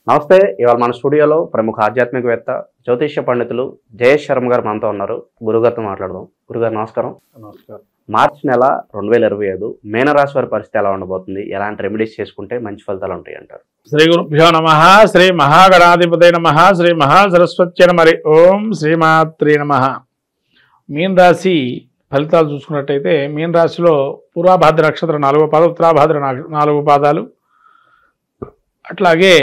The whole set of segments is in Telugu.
నమస్తే. ఇవాళ మన స్టూడియోలో ప్రముఖ ఆధ్యాత్మికవేత్త జ్యోతిష్య పండితులు జయేష్ శర్మ గారు మనతో ఉన్నారు. గురుగారితో మాట్లాడదాం. గురుగారు నమస్కారం. నమస్కారం. మార్చి నెల 2025 మీనరాశి వారి పరిస్థితి ఎలా ఉండబోతుంది? ఎలాంటి రెమెడీస్ చేసుకుంటే మంచి ఫలితాలు ఉంటాయి అంటారు? శ్రీ గురుభ్యో నమః. శ్రీ మహాగణాధిపతే నమః. శ్రీ మహాసరస్వత్యై నమః. ఓం శ్రీమాత్రే నమః. మీన రాశి ఫలితాలు చూసుకున్నట్టయితే మీన రాశిలో పూర్వభాద్ర నక్షత్రం 4వ పాదం, ఉత్తరాభాద్ర 4 పాదాలు, అట్లాగే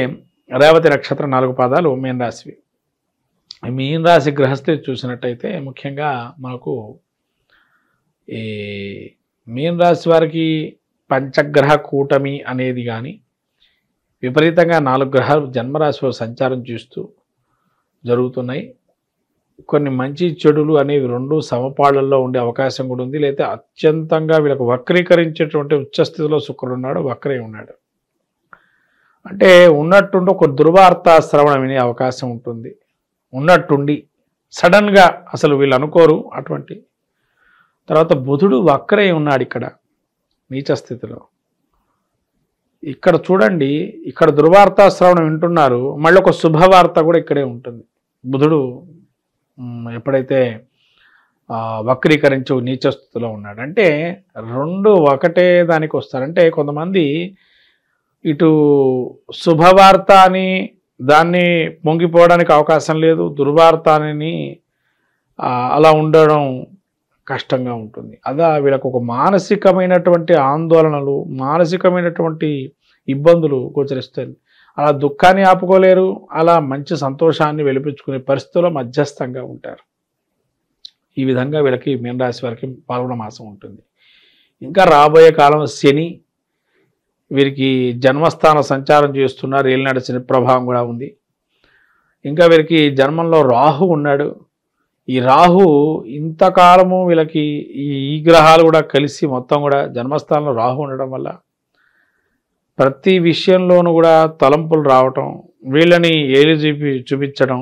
రేవతి నక్షత్రం 4 పాదాలు మీన రాశివి. మీన రాశి గ్రహస్థితి చూసినట్టయితే ముఖ్యంగా మనకు ఈ మీన రాశి వారికి పంచగ్రహ కూటమి అనేది కానీ విపరీతంగా 4 గ్రహాలు జన్మరాశిలో సంచారం చేస్తూ జరుగుతున్నాయి. కొన్ని మంచి చెడులు అనేవి 2 సమపాళ్లలో ఉండే అవకాశం కూడా ఉంది. లేకపోతే అత్యంతంగా వీళ్ళకు వక్రీకరించేటువంటి ఉచ్చస్థితిలో శుక్రుడు ఉన్నాడు, వక్రై ఉన్నాడు. అంటే ఉన్నట్టుండి ఒక దుర్వార్త శ్రవణం వినే అవకాశం ఉంటుంది. ఉన్నట్టుండి సడన్గా అసలు వీళ్ళు అనుకోరు అటువంటి. తర్వాత బుధుడు వక్రై ఉన్నాడు ఇక్కడ నీచ స్థితిలో. ఇక్కడ చూడండి, ఇక్కడ దుర్వార్త శ్రవణం వింటున్నారు, మళ్ళీ ఒక శుభవార్త కూడా ఇక్కడే ఉంటుంది. బుధుడు ఎప్పుడైతే వక్రీకరించు నీచ స్థితిలో ఉన్నాడు అంటే 2 ఒకటే దానికి వస్తారంటే కొంతమంది ఇటు శుభవార్త అని దాన్ని పొంగిపోవడానికి అవకాశం లేదు, దుర్వార్త అని అలా ఉండడం కష్టంగా ఉంటుంది. అదా వీళ్ళకు ఒక మానసికమైనటువంటి ఆందోళనలు, మానసికమైనటువంటి ఇబ్బందులు గోచరిస్తాయి. అలా దుఃఖాన్ని ఆపుకోలేరు, అలా మంచి సంతోషాన్ని వెలిపించుకునే పరిస్థితుల్లో మధ్యస్థంగా ఉంటారు. ఈ విధంగా వీళ్ళకి మీన రాశి వారికి పాల్గొన మాసం ఉంటుంది. ఇంకా రాబోయే కాలం శని వీరికి జన్మస్థాన సంచారం చేస్తున్నారు. ఏలినాటి శని ప్రభావం కూడా ఉంది. ఇంకా వీరికి జన్మంలో రాహు ఉన్నాడు. ఈ రాహు ఇంతకాలము వీళ్ళకి ఈ గ్రహాలు కూడా కలిసి మొత్తం కూడా జన్మస్థానంలో రాహు ఉండడం వల్ల ప్రతి విషయంలోనూ కూడా తలంపులు రావటం, వీళ్ళని ఏలి చూపించడం,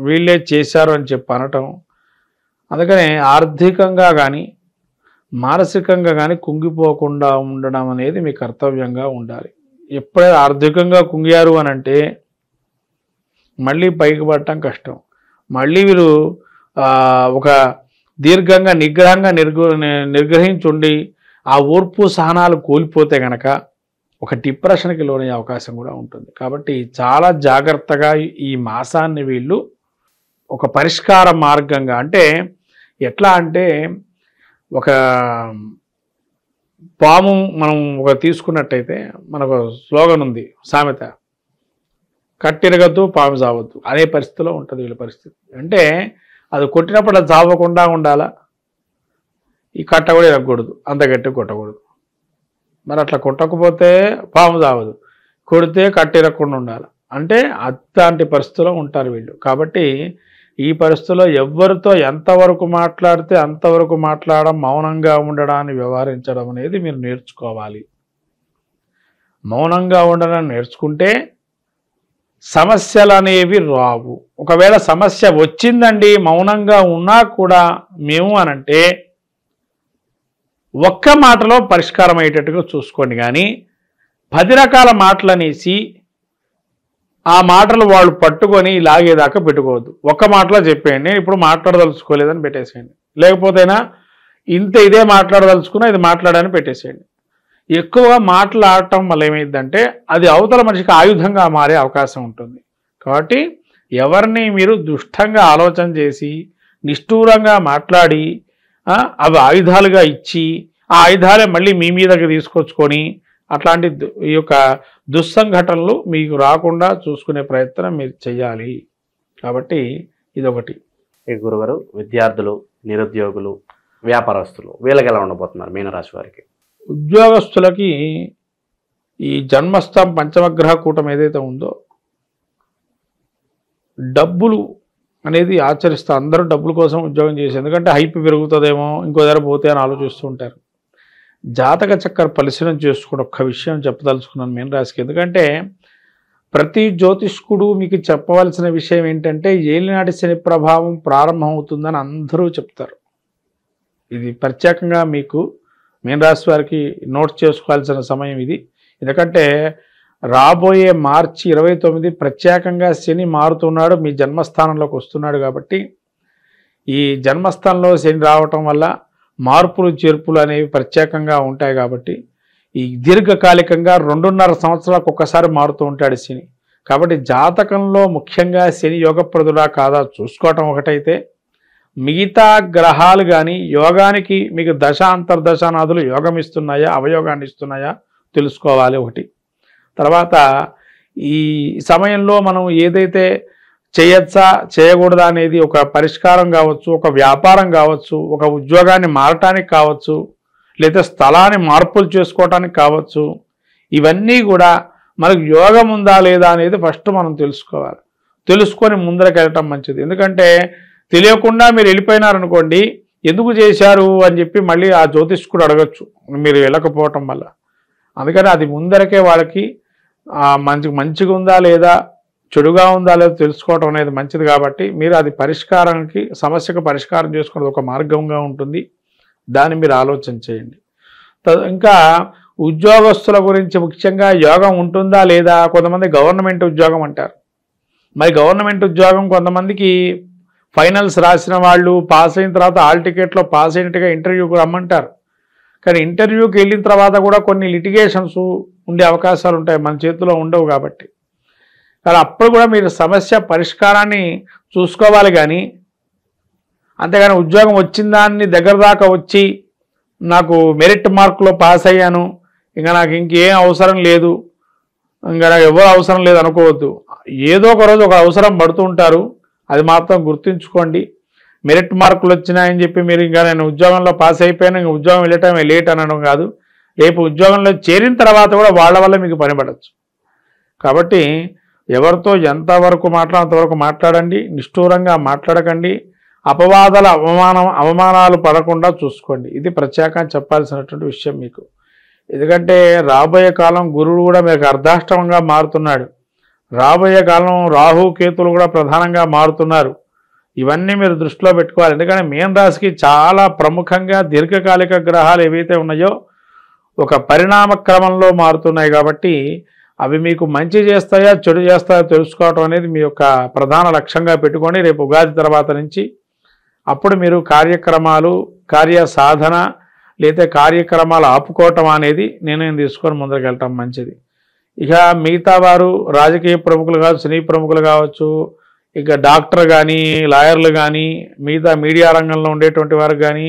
వీళ్ళే చేశారు అని చెప్పి అనటం. అందుకనే ఆర్థికంగా కానీ మానసికంగా కానీ కుంగిపోకుండా ఉండడం అనేది మీ కర్తవ్యంగా ఉండాలి. ఎప్పుడైతే ఆర్థికంగా కుంగారు అని అంటే మళ్ళీ పైకి పడటం కష్టం. మళ్ళీ వీరు ఒక దీర్ఘంగా నిగ్రహించుండి ఆ ఓర్పు సహనాలు కోల్పోతే కనుక ఒక డిప్రెషన్కి లోనయ్యే అవకాశం కూడా ఉంటుంది. కాబట్టి చాలా జాగ్రత్తగా ఈ మాసాన్ని వీళ్ళు ఒక పరిష్కార మార్గంగా, అంటే ఎట్లా అంటే ఒక పాము మనం ఒక తీసుకున్నట్టయితే మనకు స్లోగన్ ఉంది, సామెత, కట్టిరగద్దు పాము చావద్దు అనే పరిస్థితిలో ఉంటుంది వీళ్ళ పరిస్థితి. అంటే అది కొట్టినప్పుడు అది చావకుండా ఉండాలా, ఈ కట్ట కూడా ఇరగకూడదు, అంత గట్టి కొట్టకూడదు. మరి అట్లా కొట్టకపోతే పాము చావదు, కొడితే కట్టిరగకుండా ఉండాలి. అంటే అట్లాంటి పరిస్థితిలో ఉంటారు వీళ్ళు. కాబట్టి ఈ పరిస్థితుల్లో ఎవరితో ఎంతవరకు మాట్లాడితే అంతవరకు మాట్లాడడం, మౌనంగా ఉండడాన్ని వ్యవహరించడం అనేది మీరు నేర్చుకోవాలి. మౌనంగా ఉండడాన్ని నేర్చుకుంటే సమస్యలు అనేవి రావు. ఒకవేళ సమస్య వచ్చిందండి మౌనంగా ఉన్నా కూడా మేము అనంటే ఒక్క మాటలో పరిష్కారం అయ్యేటట్టుగా చూసుకోండి. కానీ 10 రకాల మాటలు అనేసి ఆ మాటలు వాళ్ళు పట్టుకొని లాగేదాకా పెట్టుకోవద్దు. ఒక్క మాటలో చెప్పేయండి, ఇప్పుడు మాట్లాడదలుచుకోలేదని పెట్టేసేయండి. లేకపోతేనా ఇదే మాట్లాడదలుచుకున్నా ఇది మాట్లాడని పెట్టేసేయండి. ఎక్కువగా మాట్లాడటం వల్ల ఏమైందంటే అది అవతల మనిషికి ఆయుధంగా మారే అవకాశం ఉంటుంది. కాబట్టి ఎవరిని మీరు దుష్టంగా ఆలోచన చేసి నిష్ఠూరంగా మాట్లాడి అవి ఆయుధాలుగా ఇచ్చి ఆ ఆయుధాలే మళ్ళీ మీ మీదకి తీసుకొచ్చుకొని అట్లాంటి ఈ యొక్క దుస్సంఘటనలు మీకు రాకుండా చూసుకునే ప్రయత్నం మీరు చేయాలి. కాబట్టి ఇదొకటి. ఈ గురుగారు, విద్యార్థులు, నిరుద్యోగులు, వ్యాపారస్తులు వీళ్ళకి ఎలా ఉండబోతున్నారు మీనరాశి వారికి? ఉద్యోగస్తులకి ఈ జన్మస్థం పంచమగ్రహ కూటం ఏదైతే ఉందో డబ్బులు అనేది ఆచరిస్తూ అందరూ డబ్బుల కోసం ఉద్యోగం చేసి, ఎందుకంటే హైప్ పెరుగుతుందేమో ఇంకో దగ్గర పోతే అని ఆలోచిస్తూ ఉంటారు. జాతక చక్కెర పరిశీలన చేసుకుని ఒక్క విషయం చెప్పదలుచుకున్నాను మీన రాశికి. ఎందుకంటే ప్రతి జ్యోతిష్కుడు మీకు చెప్పవలసిన విషయం ఏంటంటే ఏలినాటి శని ప్రభావం ప్రారంభం అవుతుందని అందరూ చెప్తారు. ఇది ప్రత్యేకంగా మీకు మీన రాశి వారికి నోట్ చేసుకోవాల్సిన సమయం ఇది. ఎందుకంటే రాబోయే మార్చి 29 ప్రత్యేకంగా శని మారుతున్నాడు, మీ జన్మస్థానంలోకి వస్తున్నాడు. కాబట్టి ఈ జన్మస్థానంలో శని రావటం వల్ల మార్పులు చేర్పులు అనేవి ప్రత్యేకంగా ఉంటాయి. కాబట్టి ఈ దీర్ఘకాలికంగా 2.5 సంవత్సరాలకు ఒక్కసారి మారుతూ ఉంటాడు శని. కాబట్టి జాతకంలో ముఖ్యంగా శని యోగప్రదుడా కాదా చూసుకోవటం ఒకటైతే, మిగతా గ్రహాలు కానీ యోగానికి మీకు దశ అంతర్దశానాదులు యోగం ఇస్తున్నాయా అవయోగాన్ని ఇస్తున్నాయా తెలుసుకోవాలి ఒకటి. తర్వాత ఈ సమయంలో మనం ఏదైతే చేయొచ్చా చేయకూడదా అనేది ఒక పరిష్కారం కావచ్చు, ఒక వ్యాపారం కావచ్చు, ఒక ఉద్యోగాన్ని మారటానికి కావచ్చు, లేదా స్థలాన్ని మార్పులు చేసుకోవటానికి కావచ్చు, ఇవన్నీ కూడా మనకు యోగం ఉందా లేదా అనేది ఫస్ట్ మనం తెలుసుకోవాలి. తెలుసుకొని ముందరకు వెళ్ళటం మంచిది. ఎందుకంటే తెలియకుండా మీరు వెళ్ళిపోయినారనుకోండి, ఎందుకు చేశారు అని చెప్పి మళ్ళీ ఆ జ్యోతిష్కుడు అడగచ్చు మీరు వెళ్ళకపోవటం వల్ల. అందుకని అది ముందరకే వాళ్ళకి మంచిగా ఉందా లేదా చెడుగా ఉందా లేదా తెలుసుకోవటం అనేది మంచిది. కాబట్టి మీరు అది పరిష్కారానికి సమస్యకు పరిష్కారం చేసుకునేది ఒక మార్గంగా ఉంటుంది. దాన్ని మీరు ఆలోచన చేయండి. ఇంకా ఉద్యోగస్తుల గురించి ముఖ్యంగా యోగం ఉంటుందా లేదా, కొంతమంది గవర్నమెంట్ ఉద్యోగం అంటారు. మరి గవర్నమెంట్ ఉద్యోగం కొంతమందికి ఫైనల్స్ రాసిన వాళ్ళు పాస్ అయిన తర్వాత హాల్ టికెట్లో పాస్ అయినట్టుగా ఇంటర్వ్యూకి రమ్మంటారు. కానీ ఇంటర్వ్యూకి వెళ్ళిన తర్వాత కూడా కొన్ని లిటిగేషన్స్ ఉండే అవకాశాలు ఉంటాయి, మన చేతిలో ఉండవు. కాబట్టి కానీ అప్పుడు కూడా మీరు సమస్య పరిష్కారాన్ని చూసుకోవాలి. కానీ అంతేగాని ఉద్యోగం వచ్చిన దాన్ని దగ్గర దాకా వచ్చి నాకు మెరిట్ మార్కులో పాస్ అయ్యాను, ఇంకా నాకు ఇంకేం అవసరం లేదు, ఇంకా నాకు ఎవరు అవసరం లేదు అనుకోవద్దు. ఏదో ఒక రోజు ఒక అవసరం పడుతూ ఉంటారు, అది మాత్రం గుర్తుంచుకోండి. మెరిట్ మార్కులు వచ్చినాయని చెప్పి మీరు ఇంకా నేను ఉద్యోగంలో పాస్ అయిపోయాను, ఇంకా ఉద్యోగం వెళ్ళటమే లేట్ అనడం కాదు. రేపు ఉద్యోగంలో చేరిన తర్వాత కూడా వాళ్ళ వల్ల మీకు పనిపడచ్చు. కాబట్టి ఎవరితో ఎంతవరకు అంతవరకు మాట్లాడండి, నిష్ఠూరంగా మాట్లాడకండి, అపవాదాల అవమానాలు పడకుండా చూసుకోండి. ఇది ప్రత్యేకంగా చెప్పాల్సినటువంటి విషయం మీకు. ఎందుకంటే రాబోయే కాలం గురువు కూడా మీకు అర్ధాష్టమంగా మారుతున్నాడు. రాబోయే కాలం రాహు కేతులు కూడా ప్రధానంగా మారుతున్నారు. ఇవన్నీ మీరు దృష్టిలో పెట్టుకోవాలి. ఎందుకంటే మీన రాశికి చాలా ప్రముఖంగా దీర్ఘకాలిక గ్రహాలు ఏవైతే ఉన్నాయో ఒక పరిణామ క్రమంలో మారుతున్నాయి. కాబట్టి అవి మీకు మంచి చేస్తాయా చెడు చేస్తాయో తెలుసుకోవటం అనేది మీ యొక్క ప్రధాన లక్ష్యంగా పెట్టుకొని రేపు ఉగాది తర్వాత నుంచి అప్పుడు మీరు కార్యక్రమాలు కార్య సాధన లేదా కార్యక్రమాలు ఆపుకోవటం అనేది నిర్ణయం తీసుకొని ముందుకు వెళ్ళటం మంచిది. ఇక మిగతా వారు రాజకీయ ప్రముఖులు కావచ్చు, సినీ ప్రముఖులు కావచ్చు, ఇక డాక్టర్ కానీ లాయర్లు కానీ మిగతా మీడియా రంగంలో ఉండేటువంటి వారు కానీ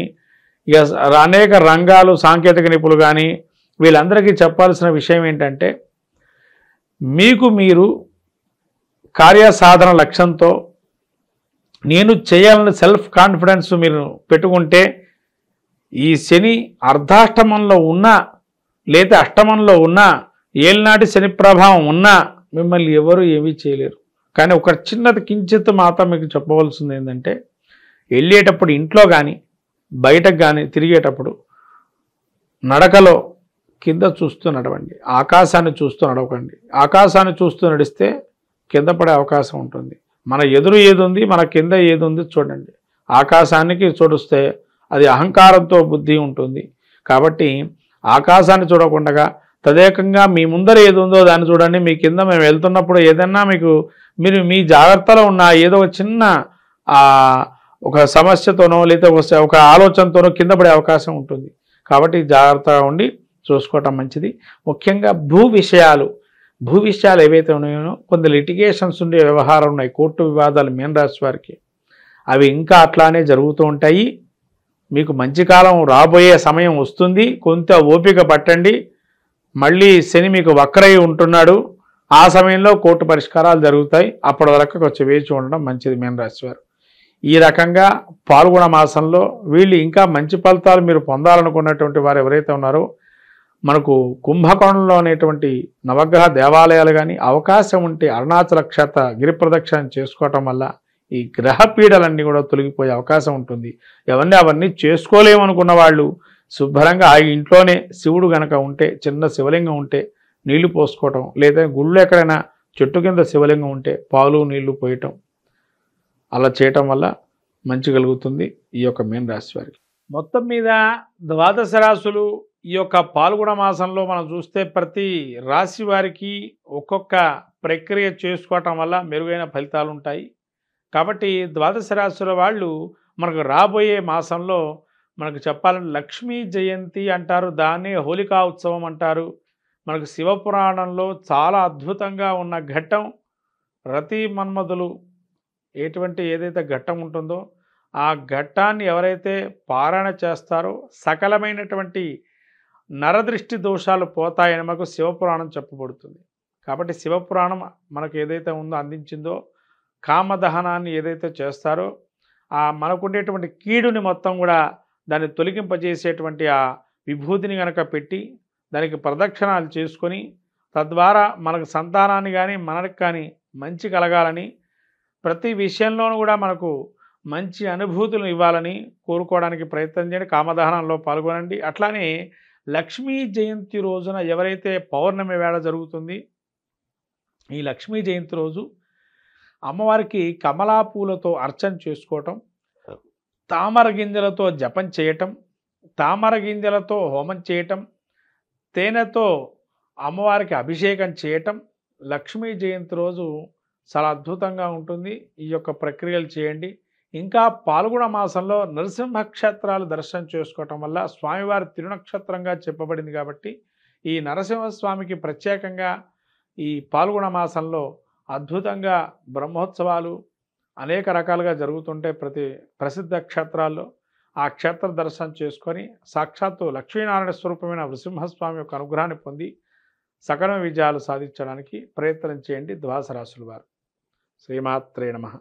ఇక అనేక రంగాలు సాంకేతిక నిపుణులు కానీ వీళ్ళందరికీ చెప్పాల్సిన విషయం ఏంటంటే, మీకు మీరు కార్యసాధన లక్ష్యంతో నేను చేయాలని సెల్ఫ్ కాన్ఫిడెన్స్ మీరు పెట్టుకుంటే ఈ శని అర్ధాష్టమంలో ఉన్నా లేదా అష్టమంలో ఉన్నా ఏలినాటి శని ప్రభావం ఉన్నా మిమ్మల్ని ఎవరు ఏమీ చేయలేరు. కానీ ఒక చిన్నది కించిత్ మాత్రం మీకు చెప్పవలసింది ఏంటంటే, వెళ్ళేటప్పుడు ఇంట్లో కానీ బయటకు కానీ తిరిగేటప్పుడు నడకలో కింద చూస్తూ నడవండి, ఆకాశాన్ని చూస్తూ నడవకండి. ఆకాశాన్ని చూస్తూ నడిస్తే కింద పడే అవకాశం ఉంటుంది. మన ఎదురు ఏది ఉంది, మన కింద ఏది ఉంది చూడండి. ఆకాశానికి చూడిస్తే అది అహంకారంతో బుద్ధి ఉంటుంది. కాబట్టి ఆకాశాన్ని చూడకుండా తదేకంగా మీ ముందర ఏది ఉందో దాన్ని చూడండి. మీ కింద మేము వెళ్తున్నప్పుడు ఏదన్నా మీరు మీ జాగ్రత్తలో ఉన్న ఏదో ఒక చిన్న ఒక సమస్యతోనో లేదా ఒక ఆలోచనతోనో కింద పడే అవకాశం ఉంటుంది. కాబట్టి జాగ్రత్తగా ఉండి చూసుకోవటం మంచిది. ముఖ్యంగా భూ విషయాలు ఏవైతే ఉన్నాయో కొన్ని లిటిగేషన్స్ ఉండే వ్యవహారం ఉన్నాయి, కోర్టు వివాదాలు మీన రాశి వారికి అవి ఇంకా అట్లానే జరుగుతూ ఉంటాయి. మీకు మంచి కాలం రాబోయే సమయం వస్తుంది, కొంత ఓపిక పట్టండి. మళ్ళీ శని మీకు వక్రై ఉంటున్నాడు, ఆ సమయంలో కోర్టు పరిష్కారాలు జరుగుతాయి. అప్పటి వరకు కొంచెం వేచి ఉండడం మంచిది మీన రాశి వారు. ఈ రకంగా పాల్గొన మాసంలో వీళ్ళు ఇంకా మంచి ఫలితాలు మీరు పొందాలనుకున్నటువంటి వారు ఎవరైతే ఉన్నారో మనకు కుంభకోణంలో అనేటువంటి నవగ్రహ దేవాలయాలు కానీ అవకాశం ఉంటే అరుణాచల క్షేత్ర గిరి ప్రదక్షిణ చేసుకోవటం వల్ల ఈ గ్రహ పీడలన్నీ కూడా తొలగిపోయే అవకాశం ఉంటుంది. అవన్నీ చేసుకోలేమనుకున్న వాళ్ళు శుభ్రంగా ఆ ఇంట్లోనే శివుడు గనక ఉంటే చిన్న శివలింగం ఉంటే నీళ్లు పోసుకోవటం, లేదా గుళ్ళు ఎక్కడైనా చెట్టు కింద శివలింగం ఉంటే పాలు నీళ్లు పోయటం అలా చేయటం వల్ల మంచి కలుగుతుంది ఈ యొక్క మీన రాశి వారికి. మొత్తం మీద ద్వాదశ రాశులు ఈ యొక్క పాల్గొన మాసంలో మనం చూస్తే ప్రతి రాశి వారికి ఒక్కొక్క ప్రక్రియ చేసుకోవటం వల్ల మెరుగైన ఫలితాలు ఉంటాయి. కాబట్టి ద్వాదశ రాశుల వాళ్ళు మనకు రాబోయే మాసంలో మనకు చెప్పాలంటే లక్ష్మీ జయంతి అంటారు, దాన్నే హోలికా ఉత్సవం అంటారు. మనకు శివపురాణంలో చాలా అద్భుతంగా ఉన్న ఘట్టం రతి మన్మధులు ఏదైతే ఘట్టం ఉంటుందో ఆ ఘట్టాన్ని ఎవరైతే పారాయణ చేస్తారో సకలమైనటువంటి నరదృష్టి దోషాలు పోతాయని మనకు శివపురాణం చెప్పబడుతుంది. కాబట్టి శివపురాణం మనకు ఏదైతే ఉందో అందించిందో కామదహనాన్ని ఏదైతే చేస్తారో ఆ మనకుండేటువంటి కీడుని మొత్తం కూడా దాన్ని తొలగింపజేసేటువంటి ఆ విభూతిని కనుక పెట్టి దానికి ప్రదక్షిణాలు చేసుకొని తద్వారా మనకు సంతానాన్ని కానీ మనకు కానీ మంచి కలగాలని ప్రతి విషయంలోనూ కూడా మనకు మంచి అనుభూతులను ఇవ్వాలని కోరుకోవడానికి ప్రయత్నం చేయండి. కామదహనంలో పాల్గొనండి. అట్లానే లక్ష్మీ జయంతి రోజున ఎవరైతే పౌర్ణమి వేళ జరుగుతుంది ఈ లక్ష్మీ జయంతి రోజు అమ్మవారికి కమలా పూలతో అర్చన చేసుకోవటం, తామర గింజలతో జపం చేయటం, తామర గింజలతో హోమం చేయటం, తేనెతో అమ్మవారికి అభిషేకం చేయటం లక్ష్మీ జయంతి రోజు చాలా అద్భుతంగా ఉంటుంది. ఈ యొక్క ప్రక్రియలు చేయండి. ఇంకా పాల్గొన మాసంలో నరసింహ క్షేత్రాలు దర్శనం చేసుకోవటం వల్ల స్వామివారి తిరునక్షత్రంగా చెప్పబడింది. కాబట్టి ఈ నరసింహస్వామికి ప్రత్యేకంగా ఈ పాల్గొన మాసంలో అద్భుతంగా బ్రహ్మోత్సవాలు అనేక రకాలుగా జరుగుతుంటే ప్రతి ప్రసిద్ధ క్షేత్రాల్లో ఆ క్షేత్ర దర్శనం చేసుకొని సాక్షాత్తు లక్ష్మీనారాయణ స్వరూపమైన నృసింహస్వామి యొక్క అనుగ్రహాన్ని పొంది సకల విజయాలు సాధించడానికి ప్రయత్నం చేయండి ద్వాదశ రాశుల వారు. శ్రీమాత్రే నమః.